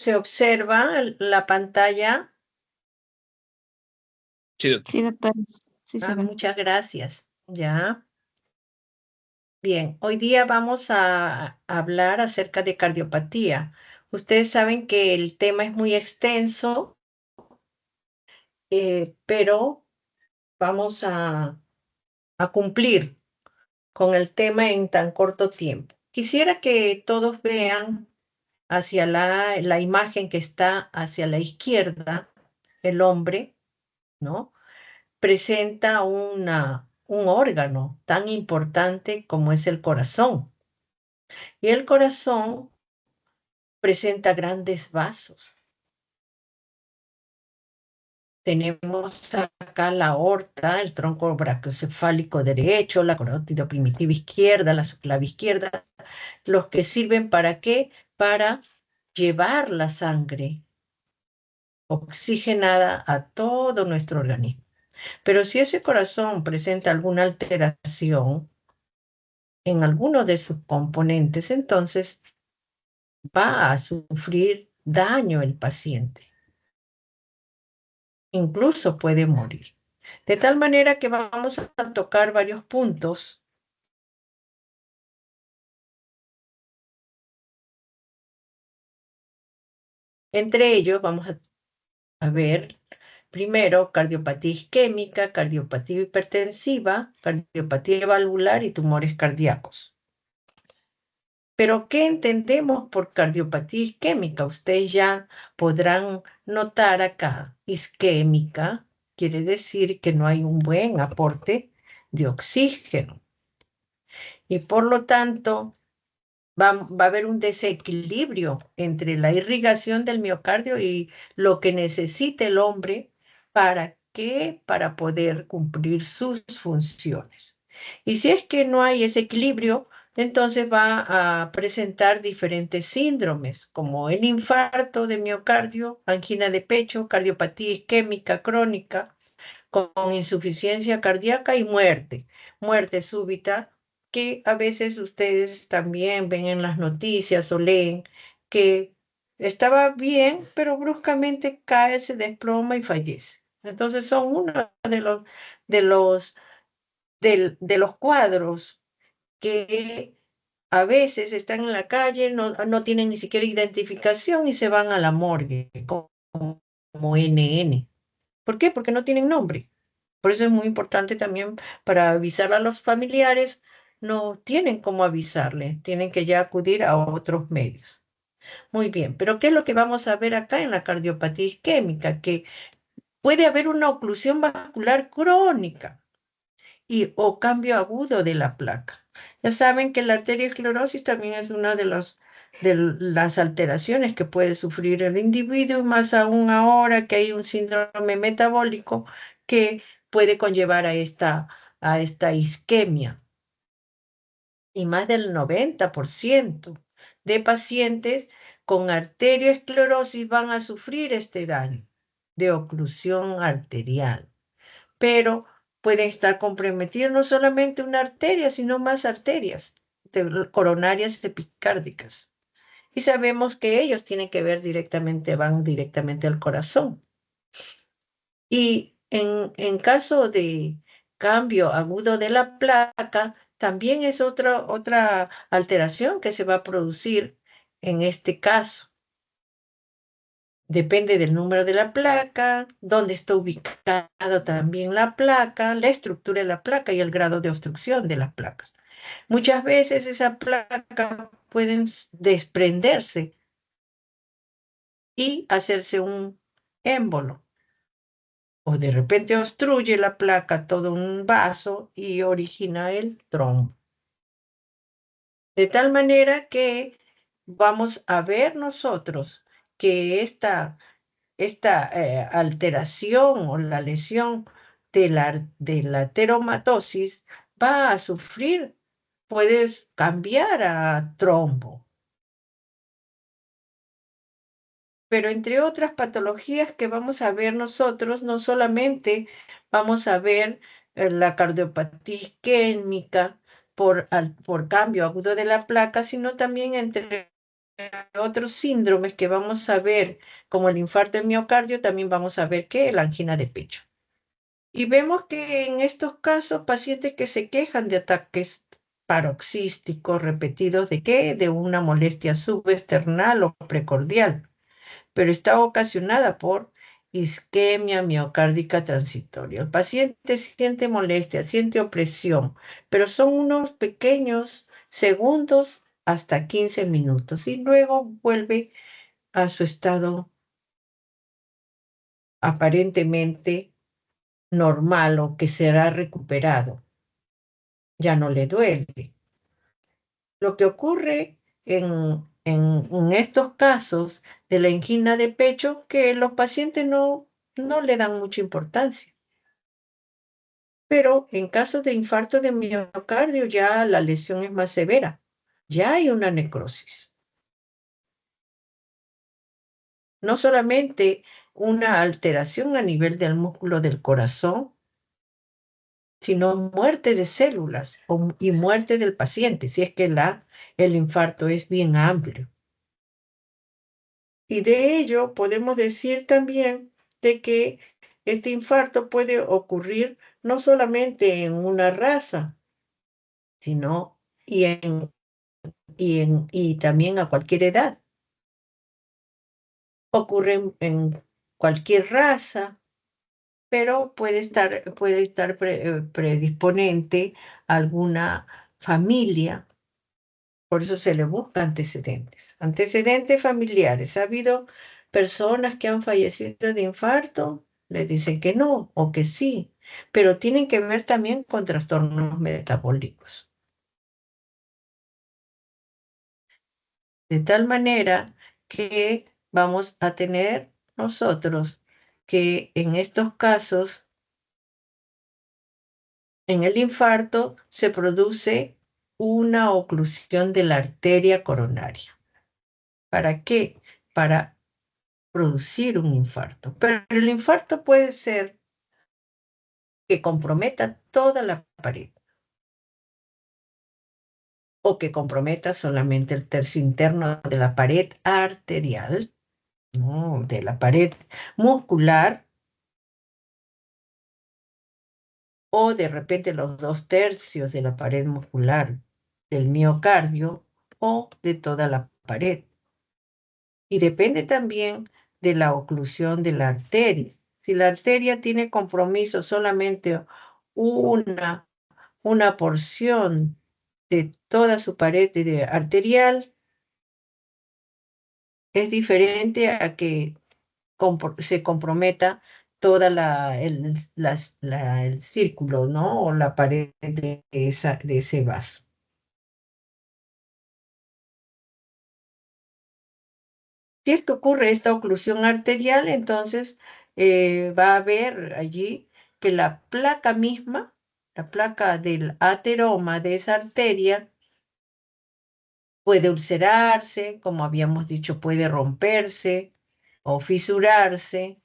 ¿Se observa la pantalla? Sí, doctor. Sí, doctor, sí se ve. Muchas gracias. Ya. Bien, hoy día vamos a hablar acerca de cardiopatía. Ustedes saben que el tema es muy extenso, pero vamos a cumplir con el tema en tan corto tiempo. Quisiera que todos vean hacia la imagen que está hacia la izquierda, el hombre, ¿no? Presenta un órgano tan importante como es el corazón. Y el corazón presenta grandes vasos. Tenemos acá la aorta, el tronco brachiocefálico derecho, la carótida primitiva izquierda, la subclave izquierda, los que sirven ¿para qué? Para llevar la sangre oxigenada a todo nuestro organismo. Pero si ese corazón presenta alguna alteración en alguno de sus componentes, entonces va a sufrir daño el paciente. Incluso puede morir. De tal manera que vamos a tocar varios puntos. Entre ellos vamos a ver primero cardiopatía isquémica, cardiopatía hipertensiva, cardiopatía valvular y tumores cardíacos. Pero, ¿qué entendemos por cardiopatía isquémica? Ustedes ya podrán notar acá, isquémica quiere decir que no hay un buen aporte de oxígeno. Y por lo tanto, va a haber un desequilibrio entre la irrigación del miocardio y lo que necesita el hombre para que, para poder cumplir sus funciones. Y si es que no hay ese equilibrio, entonces va a presentar diferentes síndromes, como el infarto de miocardio, angina de pecho, cardiopatía isquémica crónica, con insuficiencia cardíaca y muerte súbita, que a veces ustedes también ven en las noticias o leen que estaba bien, pero bruscamente cae, se desploma y fallece. Entonces son uno de los, de los cuadros que a veces están en la calle, no tienen ni siquiera identificación y se van a la morgue como NN. ¿Por qué? Porque no tienen nombre. Por eso es muy importante también para avisar a los familiares, no tienen cómo avisarle, tienen que ya acudir a otros medios. Muy bien, pero ¿qué es lo que vamos a ver acá en la cardiopatía isquémica? Que puede haber una oclusión vascular crónica o cambio agudo de la placa. Ya saben que la arteriosclerosis también es una de las alteraciones que puede sufrir el individuo, y más aún ahora que hay un síndrome metabólico que puede conllevar a esta isquemia. Y más del 90% de pacientes con arteriosclerosis van a sufrir este daño de oclusión arterial. Pero pueden estar comprometidos no solamente una arteria, sino más arterias coronarias epicárdicas. Y sabemos que ellos tienen que ver directamente, van directamente al corazón. Y en caso de cambio agudo de la placa, también es otra alteración que se va a producir en este caso. Depende del número de la placa, dónde está ubicada también la placa, la estructura de la placa y el grado de obstrucción de las placas. Muchas veces esa placa pueden desprenderse y hacerse un émbolo. O de repente obstruye la placa todo un vaso y origina el trombo. De tal manera que vamos a ver nosotros que esta alteración o la lesión de la teromatosis va a sufrir, puede cambiar a trombo. Pero entre otras patologías que vamos a ver nosotros, no solamente vamos a ver la cardiopatía isquémica por cambio agudo de la placa, sino también entre otros síndromes que vamos a ver, como el infarto de miocardio, también vamos a ver que la angina de pecho. Y vemos que en estos casos, pacientes que se quejan de ataques paroxísticos repetidos, ¿de qué? De una molestia subesternal o precordial, pero está ocasionada por isquemia miocárdica transitoria. El paciente siente molestia, siente opresión, pero son unos pequeños segundos hasta 15 minutos y luego vuelve a su estado aparentemente normal o que será recuperado. Ya no le duele. Lo que ocurre en estos casos de la angina de pecho, que los pacientes no le dan mucha importancia. Pero en caso de infarto de miocardio ya la lesión es más severa. Ya hay una necrosis. No solamente una alteración a nivel del músculo del corazón, sino muerte de células y muerte del paciente, si es que el infarto es bien amplio. Y de ello podemos decir también de que este infarto puede ocurrir no solamente en una raza, sino y también a cualquier edad. Ocurre en cualquier raza, pero puede estar predisponente a alguna familia. Por eso se le busca antecedentes. Antecedentes familiares. ¿Ha habido personas que han fallecido de infarto? Le dicen que no o que sí, pero tienen que ver también con trastornos metabólicos. De tal manera que vamos a tener nosotros que en estos casos, en el infarto, se produce una oclusión de la arteria coronaria. ¿Para qué? Para producir un infarto. Pero el infarto puede ser que comprometa toda la pared o que comprometa solamente el tercio interno de la pared arterial, ¿no? De la pared muscular, o de repente los 2/3 de la pared muscular del miocardio o de toda la pared. Y depende también de la oclusión de la arteria. Si la arteria tiene compromiso solamente una, una porción de toda su pared arterial, es diferente a que se comprometa toda el círculo, ¿no? O la pared de ese vaso. Si esto ocurre, esta oclusión arterial, entonces va a haber allí que la placa misma, la placa del ateroma de esa arteria, puede ulcerarse, como habíamos dicho, puede romperse o fisurarse,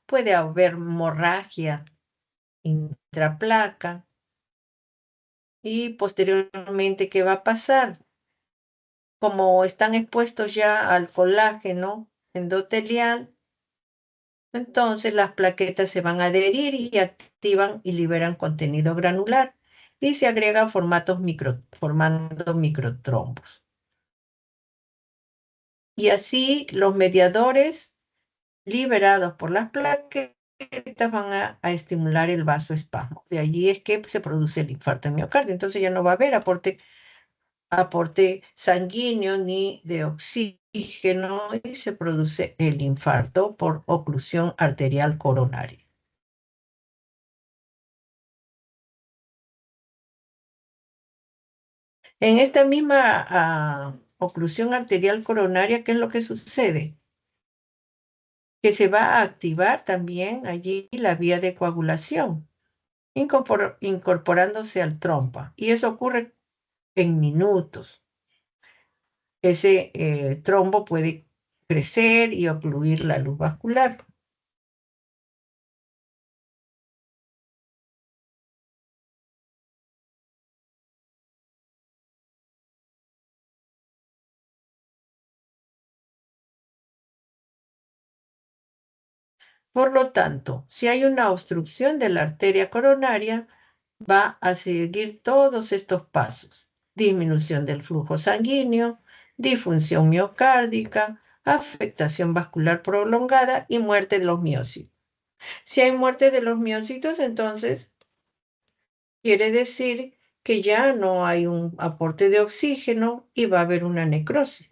puede haber hemorragia intraplaca y posteriormente, ¿qué va a pasar? Como están expuestos ya al colágeno endotelial, entonces las plaquetas se van a adherir y activan y liberan contenido granular y se agregan formando microtrombos. Y así los mediadores liberados por las plaquetas van a estimular el vasoespasmo. De allí es que se produce el infarto de miocardio. Entonces ya no va a haber aporte sanguíneo ni de oxígeno y se produce el infarto por oclusión arterial coronaria. En esta misma oclusión arterial coronaria, ¿qué es lo que sucede? Que se va a activar también allí la vía de coagulación, incorporándose al trompa. Y eso ocurre en minutos. Ese trombo puede crecer y ocluir la luz vascular. Por lo tanto, si hay una obstrucción de la arteria coronaria, va a seguir todos estos pasos: disminución del flujo sanguíneo, disfunción miocárdica, afectación vascular prolongada y muerte de los miocitos. Si hay muerte de los miocitos, entonces quiere decir que ya no hay un aporte de oxígeno y va a haber una necrosis.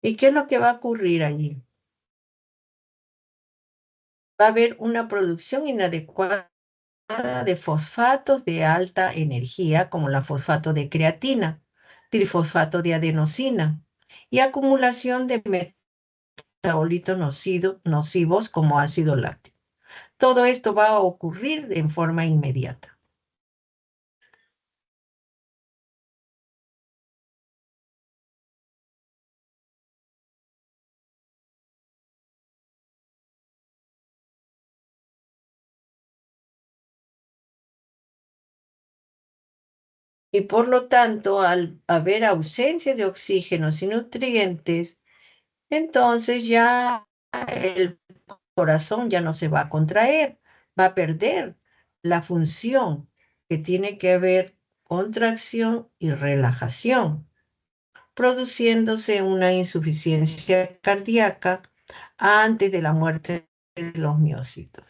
¿Y qué es lo que va a ocurrir allí? Va a haber una producción inadecuada de fosfatos de alta energía, como la fosfato de creatina, trifosfato de adenosina, y acumulación de metabolitos nocivos como ácido láctico. Todo esto va a ocurrir en forma inmediata. Y por lo tanto, al haber ausencia de oxígenos y nutrientes, entonces ya el corazón ya no se va a contraer, va a perder la función que tiene que haber contracción y relajación, produciéndose una insuficiencia cardíaca antes de la muerte de los miocitos.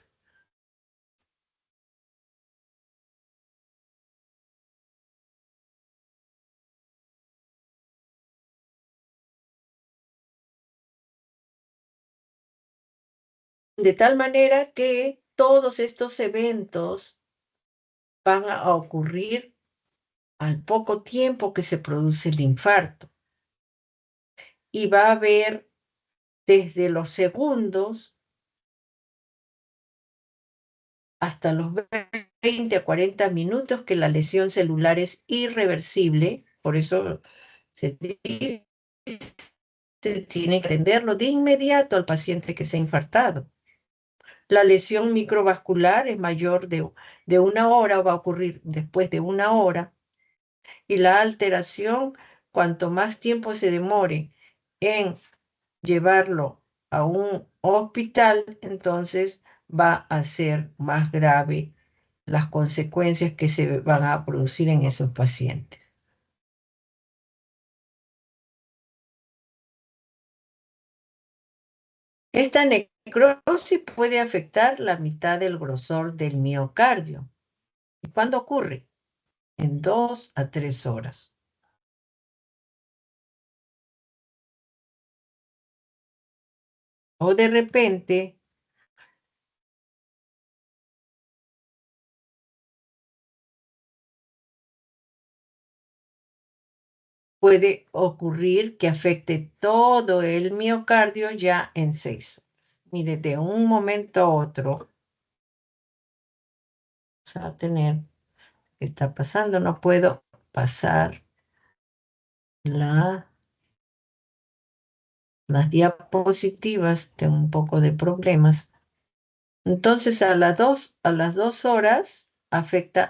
De tal manera que todos estos eventos van a ocurrir al poco tiempo que se produce el infarto y va a haber desde los segundos hasta los 20 a 40 minutos que la lesión celular es irreversible. Por eso se tiene que atenderlo de inmediato al paciente que se ha infartado. La lesión microvascular es mayor de una hora o va a ocurrir después de una hora, y la alteración, cuanto más tiempo se demore en llevarlo a un hospital, entonces va a ser más grave las consecuencias que se van a producir en esos pacientes. Esta necrosis puede afectar la mitad del grosor del miocardio. ¿Y cuándo ocurre? En 2 a 3 horas. O de repente puede ocurrir que afecte todo el miocardio ya en 6 horas. Mire, de un momento a otro, vamos a tener, ¿qué está pasando? No puedo pasar la, las diapositivas, tengo un poco de problemas. Entonces, a las 2 horas,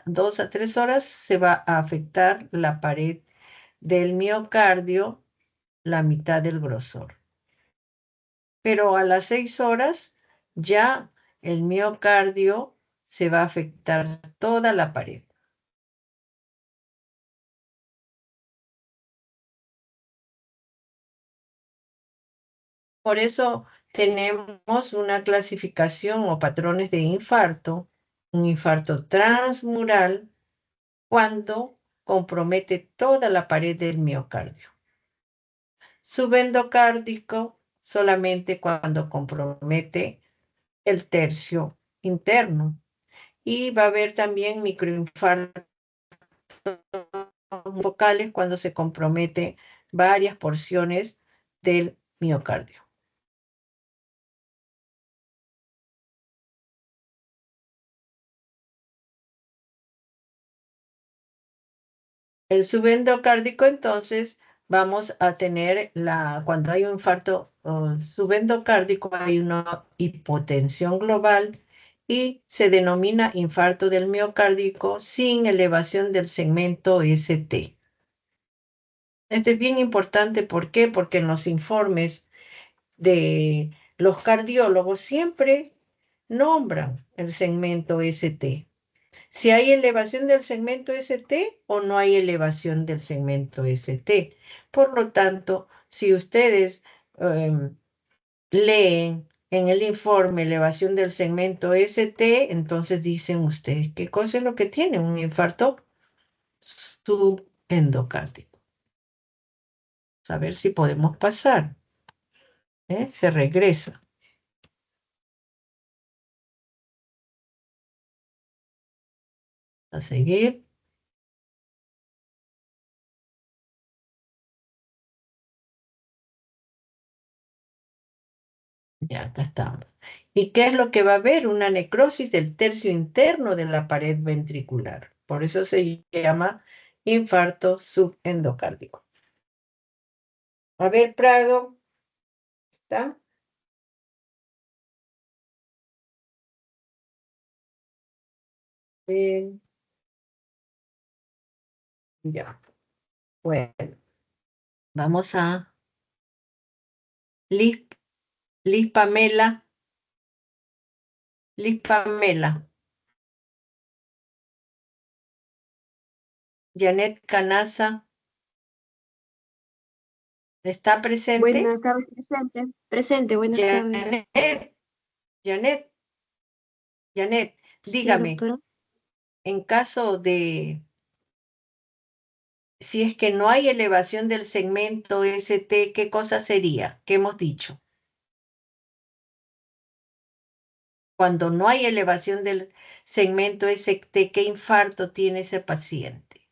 2 a 3 horas, se va a afectar la pared del miocardio, la mitad del grosor. Pero a las 6 horas ya el miocardio se va a afectar toda la pared. Por eso tenemos una clasificación o patrones de infarto: un infarto transmural cuando compromete toda la pared del miocardio; subendocárdico solamente cuando compromete el tercio interno; y va a haber también microinfartos focales cuando se compromete varias porciones del miocardio. El subendocárdico entonces vamos a tener cuando hay un infarto subendocárdico, hay una hipotensión global y se denomina infarto del miocárdico sin elevación del segmento ST. Esto es bien importante, ¿por qué? Porque en los informes de los cardiólogos siempre nombran el segmento ST. Si hay elevación del segmento ST o no hay elevación del segmento ST. Por lo tanto, si ustedes leen en el informe elevación del segmento ST, entonces dicen ustedes, ¿qué cosa es lo que tiene? Un infarto subendocárdico. A ver si podemos pasar. Se regresa. A seguir. Ya, acá estamos. ¿Y qué es lo que va a haber? Una necrosis del tercio interno de la pared ventricular. Por eso se llama infarto subendocárdico. A ver, Prado, ¿está? Bien, ya. Bueno, vamos a Liz, Liz Pamela, Liz Pamela, Janet Canaza, ¿está presente? Buenas tardes, presente. Presente, buenas tardes. Janet, Janet, Janet, Sí, dígame, doctora. en caso de, si es que no hay elevación del segmento ST, ¿qué cosa sería? ¿Qué hemos dicho? Cuando no hay elevación del segmento ST, ¿qué infarto tiene ese paciente?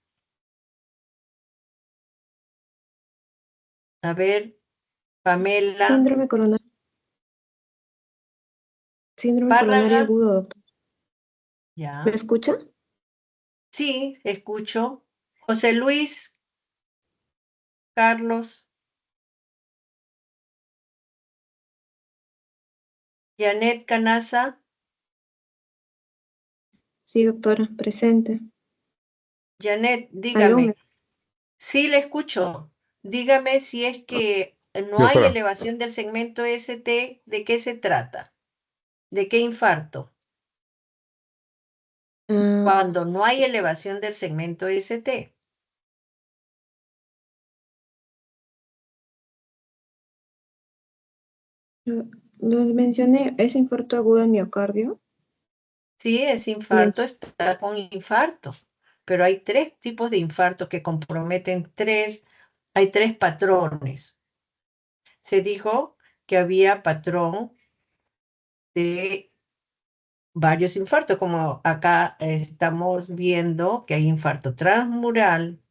A ver, Pamela, Síndrome coronario, síndrome coronario Párraga, agudo, doctor. ¿Me ya. escucha? Sí, escucho. José Luis, Carlos, Janet Canaza, Sí, doctora, presente. Janet, Aló, dígame. Sí, le escucho. Dígame si es que no hay Doctora, elevación del segmento ST, ¿de qué se trata? ¿De qué infarto? ah, Cuando no hay elevación del segmento ST. lo mencioné, es infarto agudo de miocardio. Sí, ese infarto Men- está con infarto, pero hay tres tipos de infartos que comprometen hay tres patrones. Se dijo que había patrón de varios infartos, como acá estamos viendo que hay infarto transmural,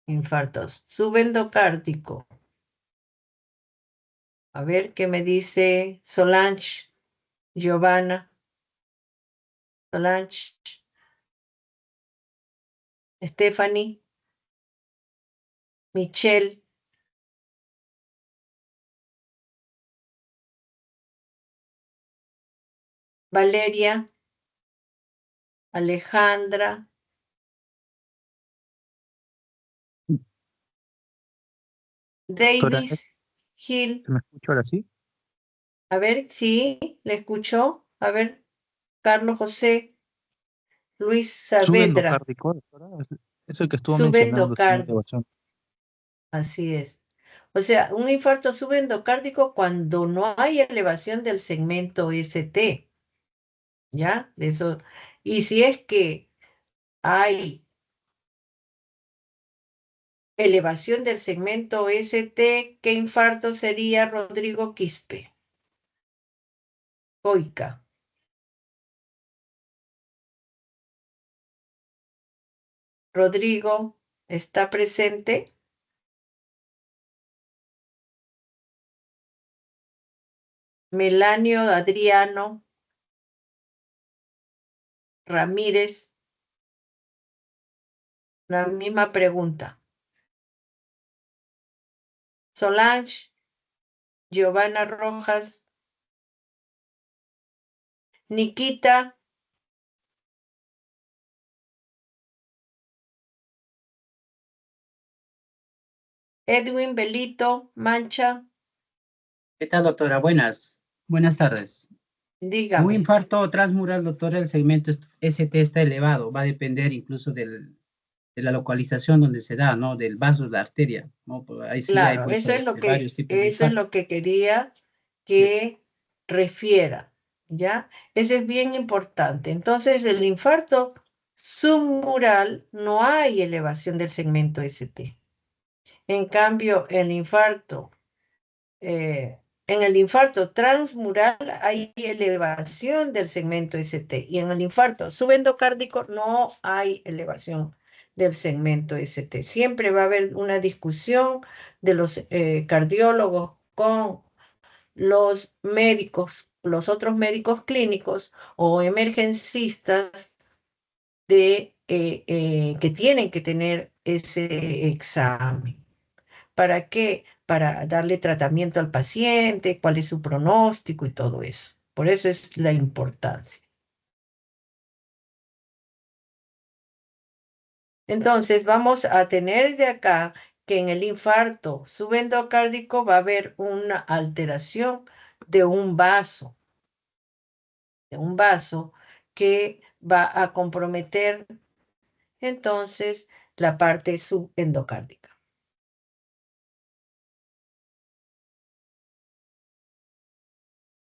infarto subendocárdico. A ver qué me dice Solange, Giovanna, Solange, Stephanie, Michelle, Valeria, Alejandra, doctora, Davis, Gil. ¿se me escucha ahora sí? A ver, sí, le escuchó. A ver, Carlos José, Luis Saavedra, Subendocárdico, doctora, es el que estuvo mencionando, señor subendocárdico. elevación. Así es. O sea, un infarto subendocárdico cuando no hay elevación del segmento ST, ¿ya? De eso. Y si es que hay elevación del segmento ST, ¿qué infarto sería Rodrigo Quispe? Coica. Rodrigo, ¿está presente? Melanio Adriano Ramírez, la misma pregunta. Solange, Giovanna Rojas, Nikita, Edwin Belito, Mancha. ¿Qué tal, doctora? Buenas tardes. Un Dígame. infarto transmural, doctora, el segmento ST está elevado. Va a depender incluso de la localización donde se da, ¿no? Del vaso de la arteria, ¿no? Pues ahí sí hay Claro, pues, eso es varios tipos de eso es infarto. lo que quería Sí. que refiera, ¿ya? Eso es bien importante. Entonces, el infarto submural no hay elevación del segmento ST. En cambio, en el infarto transmural hay elevación del segmento ST y en el infarto subendocárdico no hay elevación del segmento ST. Siempre va a haber una discusión de los cardiólogos con los médicos, los otros médicos clínicos o emergencistas que tienen que tener ese examen. ¿Para qué? Para darle tratamiento al paciente, cuál es su pronóstico y todo eso. Por eso es la importancia. Entonces, vamos a tener de acá que en el infarto subendocárdico va a haber una alteración de un vaso que va a comprometer entonces la parte subendocárdica.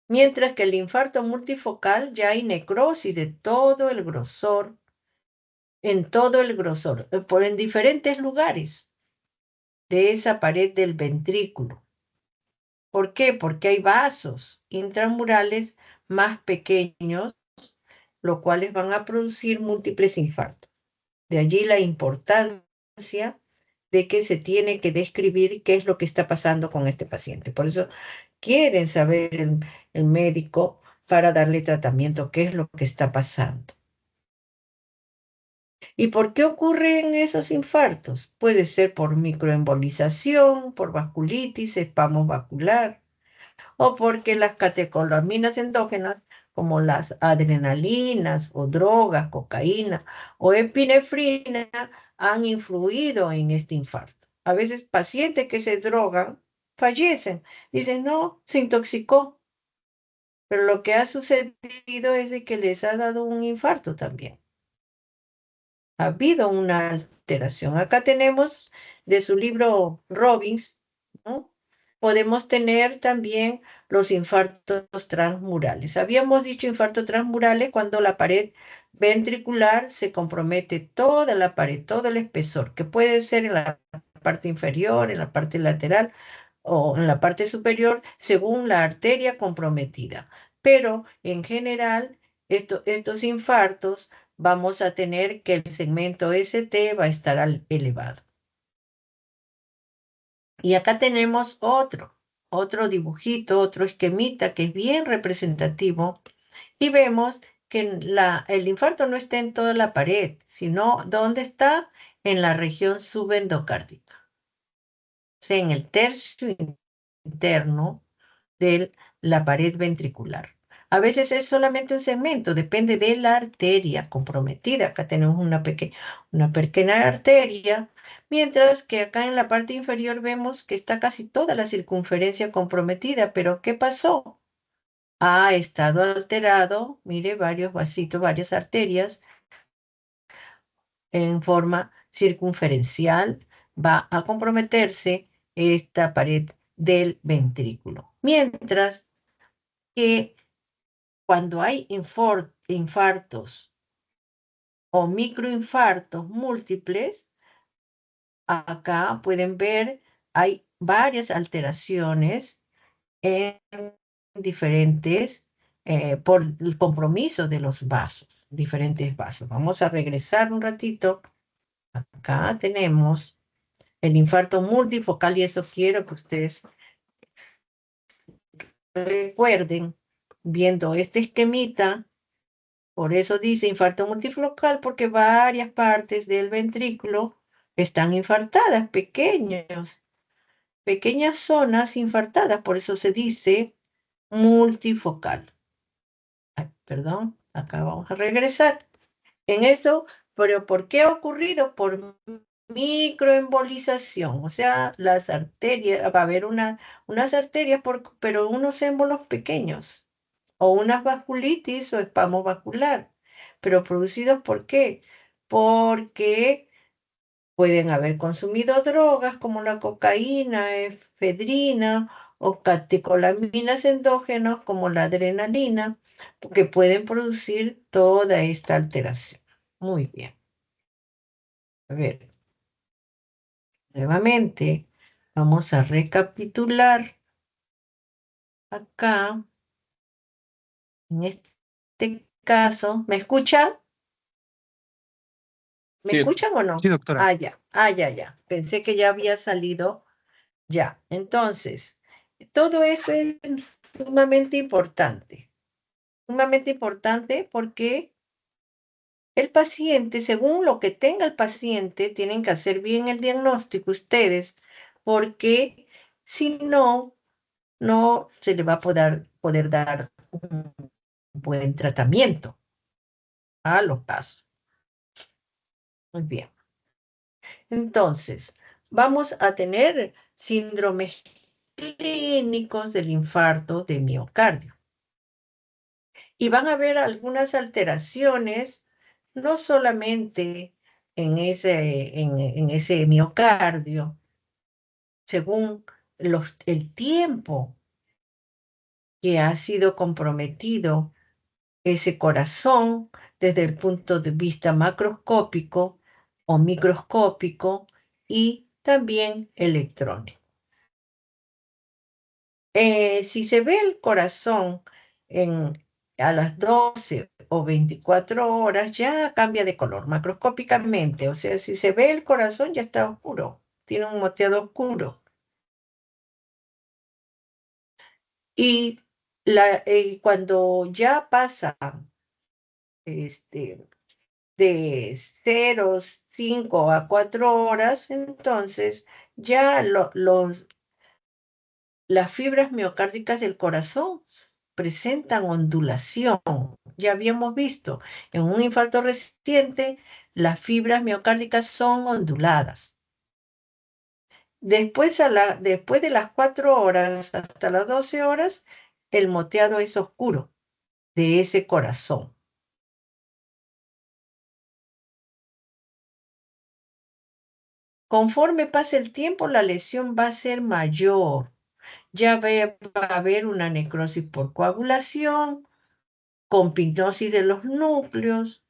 Mientras que el infarto multifocal ya hay necrosis de todo el grosor, en todo el grosor, en diferentes lugares de esa pared del ventrículo. ¿Por qué? Porque hay vasos intramurales más pequeños, los cuales van a producir múltiples infartos. De allí la importancia de que se tiene que describir qué es lo que está pasando con este paciente. Por eso quieren saber el médico para darle tratamiento, qué es lo que está pasando. ¿Y por qué ocurren esos infartos? Puede ser por microembolización, por vasculitis, espasmo vascular, o porque las catecolaminas endógenas, como las adrenalinas o drogas, cocaína o epinefrina, han influido en este infarto. A veces pacientes que se drogan fallecen. Dicen, no, se intoxicó. Pero lo que ha sucedido es de que les ha dado un infarto también. Ha habido una alteración. Acá tenemos de su libro Robbins, ¿no? Podemos tener también los infartos transmurales. Habíamos dicho infartos transmurales cuando la pared ventricular se compromete toda la pared, todo el espesor, que puede ser en la parte inferior, en la parte lateral o en la parte superior, según la arteria comprometida. Pero en general, estos infartos vamos a tener que el segmento ST va a estar elevado. Y acá tenemos otro dibujito, otro esquemita que es bien representativo y vemos que el infarto no está en toda la pared, sino ¿dónde está? En la región subendocárdica, o sea, en el tercio interno de la pared ventricular. A veces es solamente un segmento, depende de la arteria comprometida. Acá tenemos una pequeña arteria, mientras que acá en la parte inferior vemos que está casi toda la circunferencia comprometida. ¿Pero qué pasó? Ha estado alterado, mire, varios vasitos, varias arterias en forma circunferencial. Va a comprometerse esta pared del ventrículo. Mientras que cuando hay infartos o microinfartos múltiples, acá pueden ver, hay varias alteraciones en diferentes, por el compromiso de los vasos, diferentes vasos. Vamos a regresar un ratito. Acá tenemos el infarto multifocal y eso quiero que ustedes recuerden viendo este esquemita. Por eso dice infarto multifocal, porque varias partes del ventrículo están infartadas, pequeños. pequeñas zonas infartadas, por eso se dice multifocal. Ay, perdón, acá vamos a regresar. En eso, pero ¿por qué ha ocurrido? Por microembolización, o sea, las arterias, va a haber unas arterias, pero unos émbolos pequeños, o unas vasculitis o espasmo vascular, pero producidos ¿por qué? Porque pueden haber consumido drogas como la cocaína, efedrina o catecolaminas endógenos como la adrenalina, que pueden producir toda esta alteración. Muy bien. A ver, nuevamente vamos a recapitular acá. En este caso, ¿me escuchan? ¿Me Sí, escuchan o no? Sí, doctora. Ya. Pensé que ya había salido. Ya, entonces, todo esto es sumamente importante. Sumamente importante porque el paciente, según lo que tenga el paciente, tienen que hacer bien el diagnóstico ustedes, porque si no, no se le va a poder dar un buen tratamiento a los casos. Muy bien. Entonces, vamos a tener síndromes clínicos del infarto de miocardio. Y van a haber algunas alteraciones, no solamente en ese miocardio, según el tiempo que ha sido comprometido ese corazón desde el punto de vista macroscópico o microscópico y también electrónico. Si se ve el corazón a las 12 o 24 horas, ya cambia de color macroscópicamente. O sea, si se ve el corazón, ya está oscuro, tiene un moteado oscuro. Y cuando ya pasa de 0,5 a 4 horas, entonces ya las fibras miocárdicas del corazón presentan ondulación. Ya habíamos visto, en un infarto reciente, las fibras miocárdicas son onduladas. Después de las 4 horas hasta las 12 horas, el moteado es oscuro de ese corazón. Conforme pase el tiempo, la lesión va a ser mayor. Ya va a haber una necrosis por coagulación, con pignosis de los núcleos.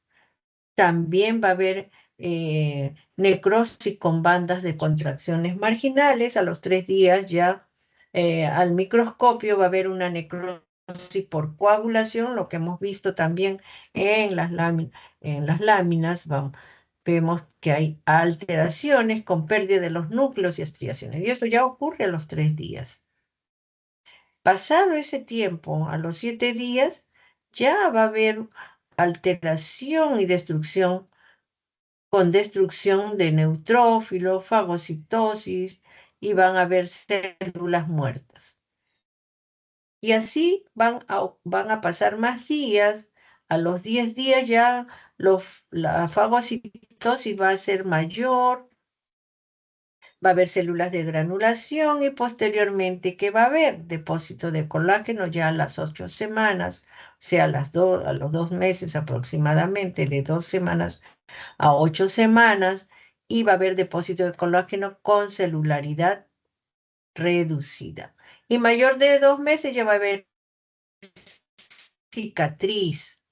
También va a haber necrosis con bandas de contracciones marginales. A los 3 días ya al microscopio va a haber una necrosis por coagulación, lo que hemos visto también en las láminas. Vemos que hay alteraciones con pérdida de los núcleos y estriaciones. Y eso ya ocurre a los 3 días. Pasado ese tiempo, a los 7 días, ya va a haber alteración y destrucción con destrucción de neutrófilos, fagocitosis y van a haber células muertas. Y así van a pasar más días. A los 10 días ya la fagocitosis va a ser mayor, va a haber células de granulación y posteriormente, ¿qué va a haber? Depósito de colágeno ya a las 8 semanas, o sea, a los 2 meses aproximadamente, de 2 semanas a 8 semanas, y va a haber depósito de colágeno con celularidad reducida. Y mayor de 2 meses ya va a haber cicatriz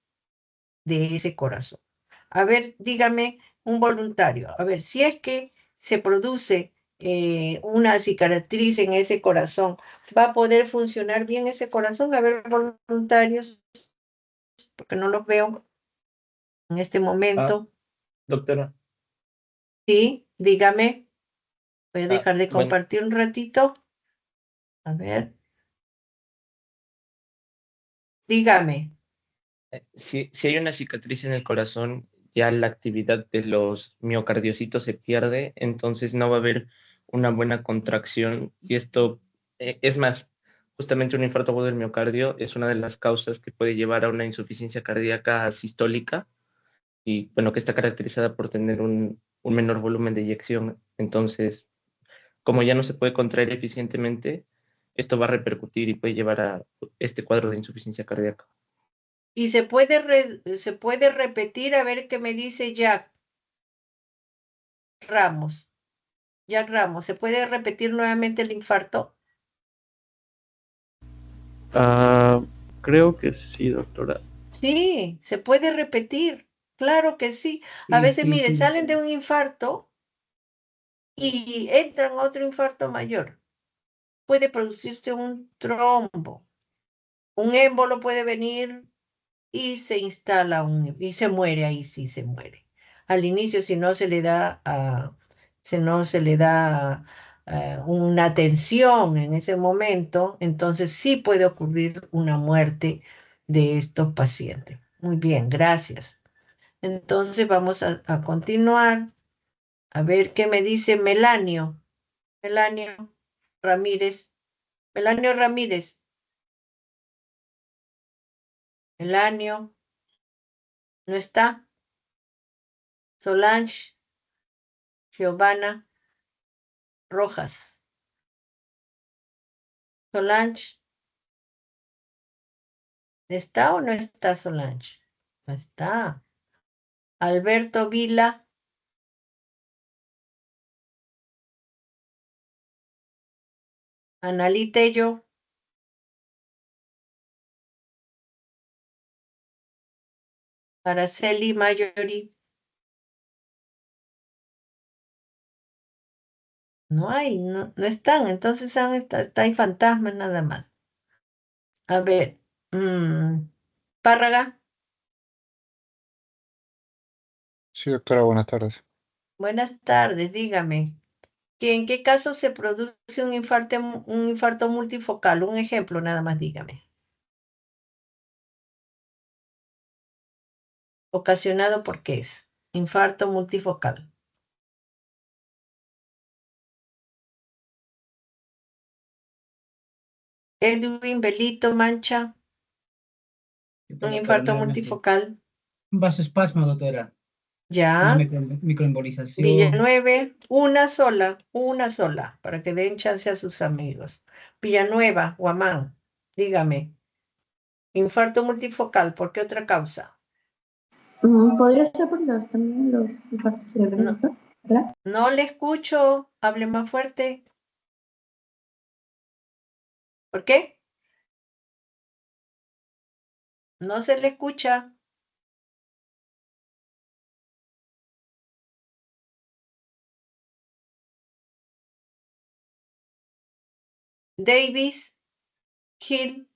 de ese corazón. A ver, dígame un voluntario, a ver, si es que se produce una cicatriz en ese corazón, ¿va a poder funcionar bien ese corazón? A ver, voluntarios, porque no los veo en este momento. Doctora. Sí, dígame. Voy a dejar de Bueno, compartir un ratito. A ver. Dígame. si hay una cicatriz en el corazón, ya la actividad de los miocardiocitos se pierde, entonces no va a haber una buena contracción y esto, es más, justamente un infarto agudo del miocardio es una de las causas que puede llevar a una insuficiencia cardíaca sistólica y bueno, que está caracterizada por tener un menor volumen de eyección. Entonces, como ya no se puede contraer eficientemente, esto va a repercutir y puede llevar a este cuadro de insuficiencia cardíaca. Y se puede repetir, a ver qué me dice Jack Ramos. Jack Ramos, ¿se puede repetir nuevamente el infarto? Creo que sí, doctora. Sí, se puede repetir. Claro que sí. A Sí, veces, sí, mire, sí, salen de doctora. un infarto y entran a otro infarto mayor. Puede producirse un trombo. Un émbolo puede venir y se instala y se muere, ahí sí se muere. Al inicio, si no se le da, si no se le da una atención en ese momento, entonces sí puede ocurrir una muerte de estos pacientes. Muy bien, gracias. Entonces vamos a continuar. A ver qué me dice Melanio. Melanio Ramírez. Melanio Ramírez. Melanio. ¿No está? Solange. Giovanna Rojas. Solange. ¿Está o no está Solange? No está. Alberto Vila. Analí Tello. Araceli Mayori. No hay, no, no están. Entonces hay fantasmas nada más. A ver. Párraga. Sí, doctora, buenas tardes. Buenas tardes, dígame. ¿En qué caso se produce un infarto multifocal? Un ejemplo, nada más dígame. ¿Ocasionado por qué es? Infarto multifocal. Edwin Belito Mancha, ¿Qué un tal, doctora? infarto Nuevamente. multifocal. Un vasoespasmo, doctora. Una Ya. microembolización. Una sola, para que den chance a sus amigos. Villanueva, Guamán, dígame. Infarto multifocal, ¿por qué otra causa? ¿Podría ser por también los infartos cerebrales, No, doctor? ¿Verdad? no le escucho, hable más fuerte. ¿Por qué? No se le escucha. Davis, Hill,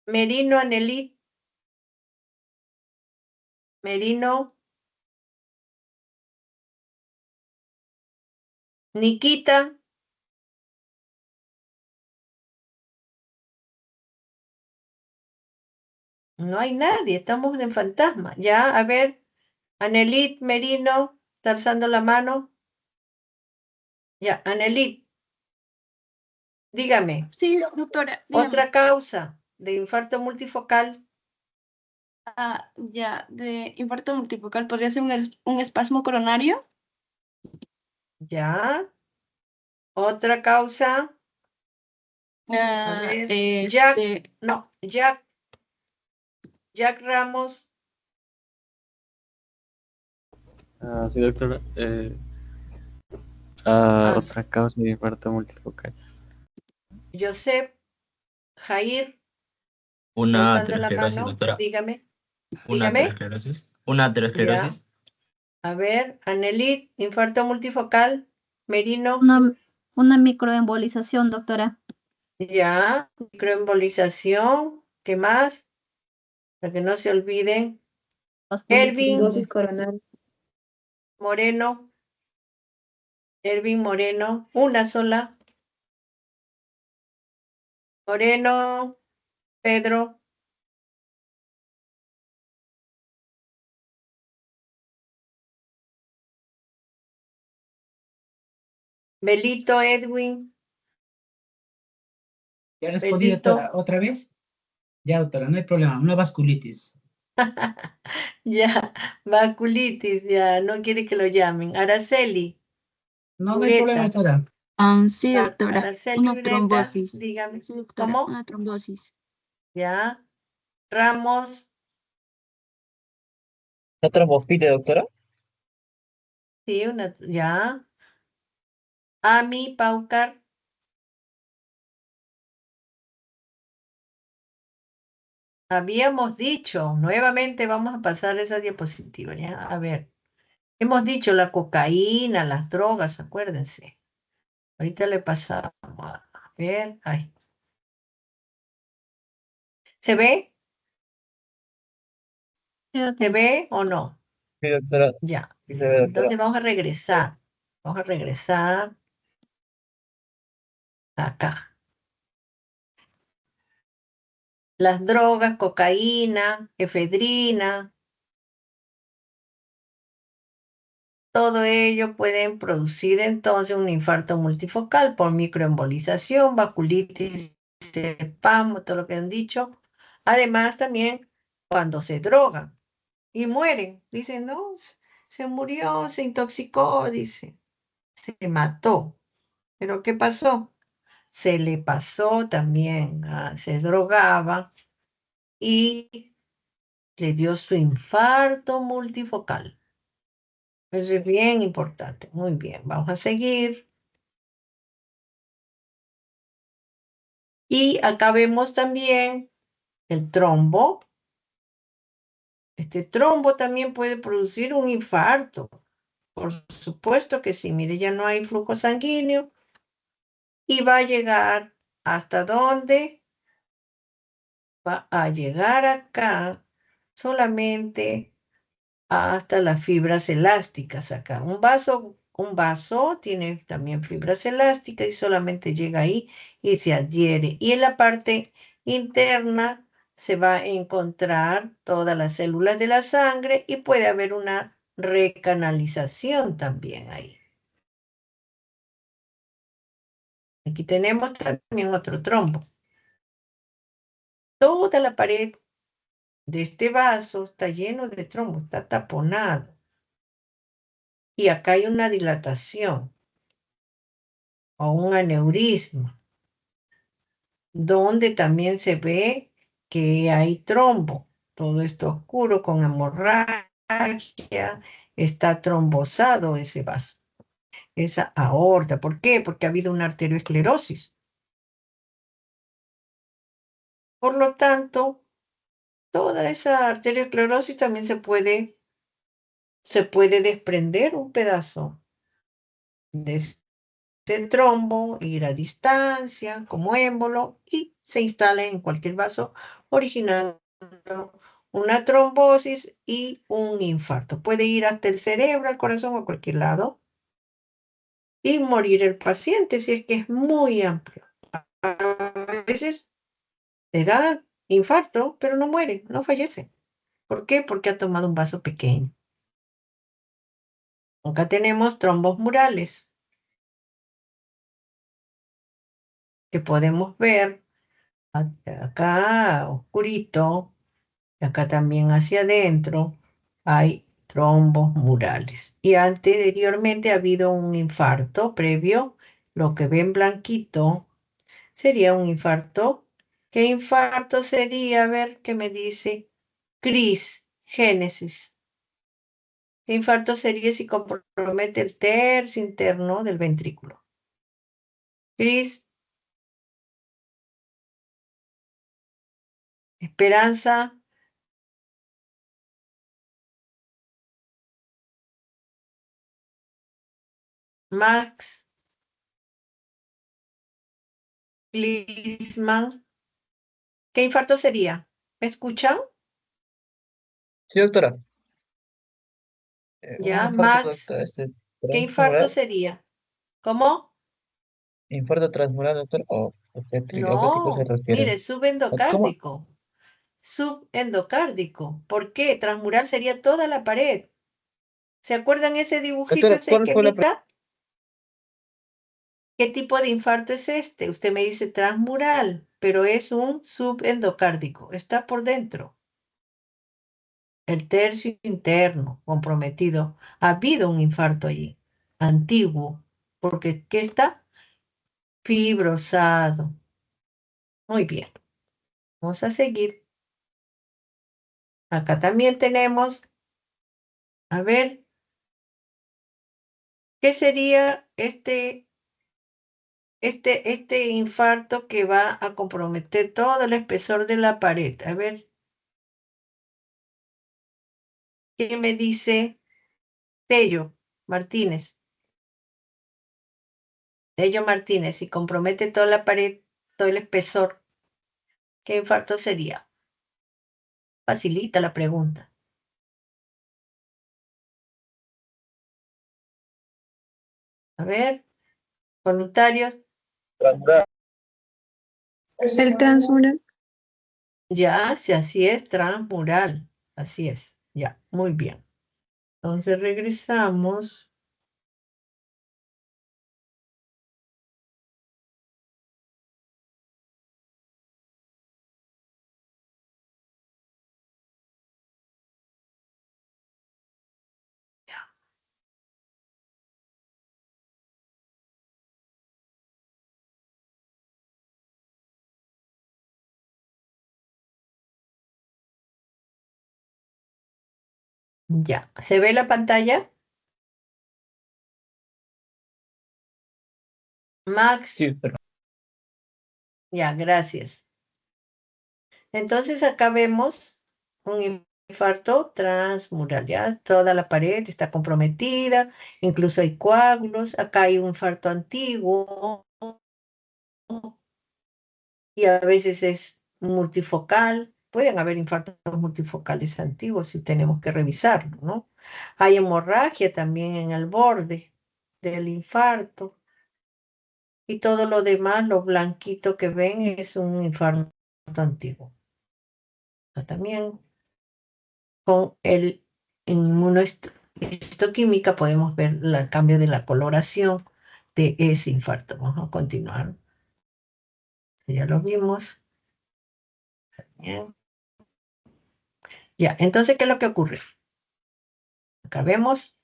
Merino Anelit, Merino, Nikita. No hay nadie, estamos en fantasma. Ya, a ver, Anelit, Merino, está alzando la mano. Ya, Anelit, dígame, Sí, doctora, dígame. otra causa de infarto multifocal. Ya, de infarto multifocal, ¿podría ser un espasmo coronario? Ya, otra causa. A ver, Jack, no, Jack Ramos, Sí, doctora. Otra causa de infarto multifocal. Joseph, Jair, Una alzando la aterosclerosis, mano, doctora. dígame, Una dígame. aterosclerosis. Una Ya, aterosclerosis. a ver, Anelit, infarto multifocal, Merino, Una microembolización, doctora. ya, microembolización, ¿qué más? Para que no se olviden. Elvin Dosis coronal. Moreno, Elvin Moreno, una sola. Moreno, Pedro, Belito, Edwin, Ya respondí, doctora. ¿Otra vez? Ya, doctora, no hay problema. Una vasculitis. ya, vasculitis, ya, no quiere que lo llamen. Araceli, No, no hay problema, Ureta, doctora. Sí, doctora. Araceli, Una Ureta, trombosis. dígame, Sí, doctora. ¿cómo? Una trombosis. Ya, Ramos, ¿No trombofilia, doctora? sí, ya, Ami, Paucar, habíamos dicho, nuevamente vamos a pasar esa diapositiva, ya, a ver, hemos dicho la cocaína, las drogas, acuérdense. Ahorita le pasamos, a ver, ay. ¿Se ve? Sí, ¿Se doctora. ve o no? Sí, doctora. Ya. Sí se ve, doctora. Entonces vamos a regresar. Vamos a regresar acá. Las drogas, cocaína, efedrina, todo ello pueden producir entonces un infarto multifocal por microembolización, vasculitis, spam, todo lo que han dicho. Además, también cuando se drogan y mueren, dicen, no, se murió, se intoxicó, dice, se mató. ¿Pero qué pasó? Se le pasó también, se drogaba y le dio su infarto multifocal. Eso es bien importante. Muy bien, vamos a seguir. Y acá vemos también el trombo. Este trombo también puede producir un infarto. Por supuesto que sí. Mire, ya no hay flujo sanguíneo y va a llegar hasta dónde va a llegar acá solamente hasta las fibras elásticas acá. Un vaso tiene también fibras elásticas y solamente llega ahí y se adhiere. Y en la parte interna se va a encontrar todas las células de la sangre y puede haber una recanalización también ahí. Aquí tenemos también otro trombo. Toda la pared de este vaso está lleno de trombo, está taponado. Y acá hay una dilatación o un aneurisma, donde también se ve que hay trombo. Todo esto oscuro con hemorragia, está trombosado ese vaso, esa aorta. ¿Por qué? Porque ha habido una arteriosclerosis. Por lo tanto, toda esa arteriosclerosis también se puede desprender un pedazo de ese trombo, ir a distancia como émbolo y se instala en cualquier vaso, originando una trombosis y un infarto. Puede ir hasta el cerebro, al corazón o a cualquier lado y morir el paciente si es que es muy amplio. A veces le da infarto, pero no muere, no fallece. ¿Por qué? Porque ha tomado un vaso pequeño. Acá tenemos trombos murales que podemos ver acá oscurito. Y acá también hacia adentro hay trombos murales. Y anteriormente ha habido un infarto previo. Lo que ven blanquito sería un infarto. ¿Qué infarto sería? A ver qué me dice. Cris, Génesis. ¿Qué infarto sería si compromete el tercio interno del ventrículo? Cris, Esperanza. Max, Glisman. ¿Qué infarto sería? ¿Me escuchan? Sí, doctora. Un Ya, infarto, Max. doctora, ¿Qué infarto transmural. sería? ¿Cómo? ¿Infarto transmural, doctor? ¿O qué tipo se No, refiere? mire, ¿Cómo? subendocárdico. Subendocárdico. ¿Por qué? Transmural sería toda la pared. ¿Se acuerdan ese dibujito, Doctora, ese ¿cuál fue la esquemita? ¿Qué tipo de infarto es este? Usted me dice transmural, pero es un subendocárdico. Está por dentro. El tercio interno comprometido. Ha habido un infarto allí, antiguo, porque ¿qué está? Fibrosado. Muy bien. Vamos a seguir. Acá también tenemos, a ver, ¿qué sería este infarto que va a comprometer todo el espesor de la pared? A ver, ¿qué me dice Tello Martínez? Tello Martínez, si compromete toda la pared, todo el espesor, ¿qué infarto sería? Facilita la pregunta. A ver, voluntarios. El transmural. Ya, si así es, transmural. Así es. Ya, muy bien. Entonces regresamos. Ya, ¿se ve la pantalla? Max, Sí, doctora. ya, gracias. Entonces acá vemos un infarto transmural, ya toda la pared está comprometida, incluso hay coágulos, acá hay un infarto antiguo y a veces es multifocal. Pueden haber infartos multifocales antiguos y tenemos que revisarlo, ¿no? Hay hemorragia también en el borde del infarto. Y todo lo demás, lo blanquito que ven, es un infarto antiguo. También con el inmunohistoquímica podemos ver el cambio de la coloración de ese infarto. Vamos a continuar. Ya lo vimos. Bien. Ya, entonces, ¿qué es lo que ocurre? Acá vemos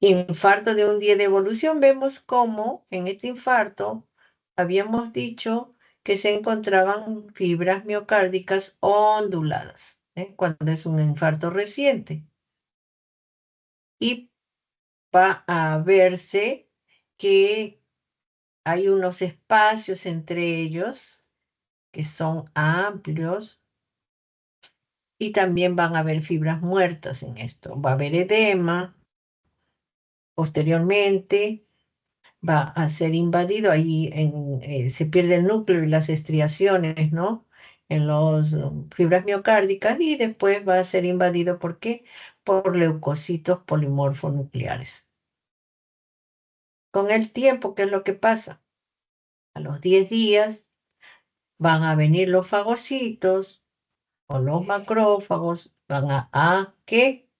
infarto de un día de evolución. Vemos cómo en este infarto habíamos dicho que se encontraban fibras miocárdicas onduladas, cuando es un infarto reciente. Y va a verse que hay unos espacios entre ellos que son amplios y también van a haber fibras muertas en esto. Va a haber edema posteriormente. Va a ser invadido, ahí se pierde el núcleo y las estriaciones, ¿no? En las fibras miocárdicas y después va a ser invadido, ¿por qué? Por leucocitos polimorfonucleares. Con el tiempo, ¿qué es lo que pasa? A los 10 días van a venir los fagocitos o los macrófagos, van ¿qué?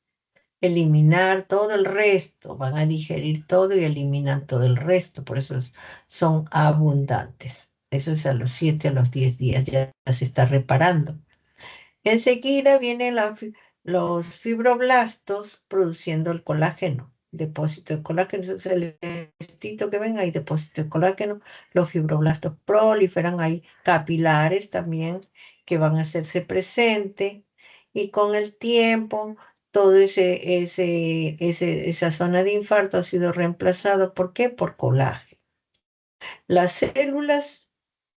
Eliminar todo el resto, van a digerir todo y eliminan todo el resto, por eso son abundantes. Eso es a los 7, a los 10 días, ya se está reparando. Enseguida vienen los fibroblastos produciendo el colágeno, depósito de colágeno, ese es el vestito que ven ahí, depósito de colágeno, los fibroblastos proliferan, hay capilares también que van a hacerse presente y con el tiempo todo esa zona de infarto ha sido reemplazado, ¿por qué? Por colágeno. Las células,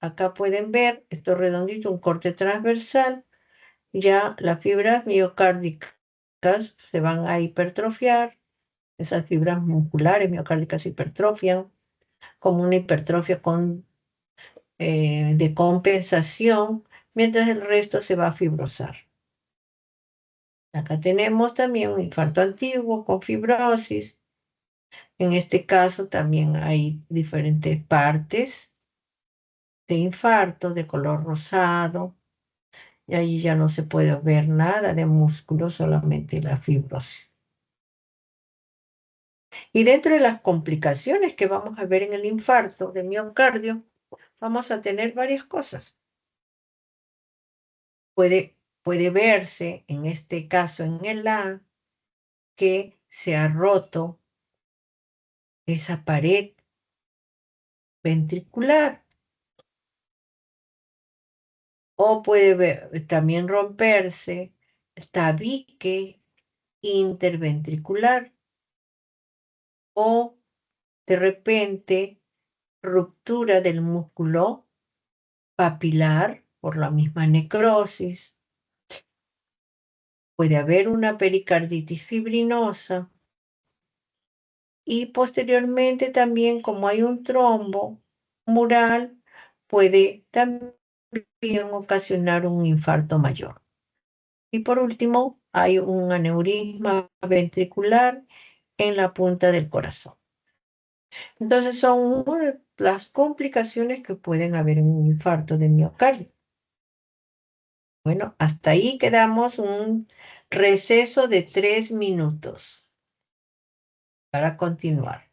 acá pueden ver, esto redondito, un corte transversal, ya las fibras miocárdicas se van a hipertrofiar, esas fibras musculares miocárdicas se hipertrofian, como una hipertrofia de compensación, mientras el resto se va a fibrosar. Acá tenemos también un infarto antiguo con fibrosis. En este caso también hay diferentes partes de infarto de color rosado. Y ahí ya no se puede ver nada de músculo, solamente la fibrosis. Y dentro de las complicaciones que vamos a ver en el infarto de miocardio, vamos a tener varias cosas. Puede verse, en este caso en el A, que se ha roto esa pared ventricular. O puede también romperse el tabique interventricular. O de repente ruptura del músculo papilar por la misma necrosis. Puede haber una pericarditis fibrinosa. Y posteriormente también, como hay un trombo mural, puede también ocasionar un infarto mayor. Y por último, hay un aneurisma ventricular en la punta del corazón. Entonces son las complicaciones que pueden haber en un infarto de miocardio. Bueno, hasta ahí quedamos, un receso de 3 minutos para continuar.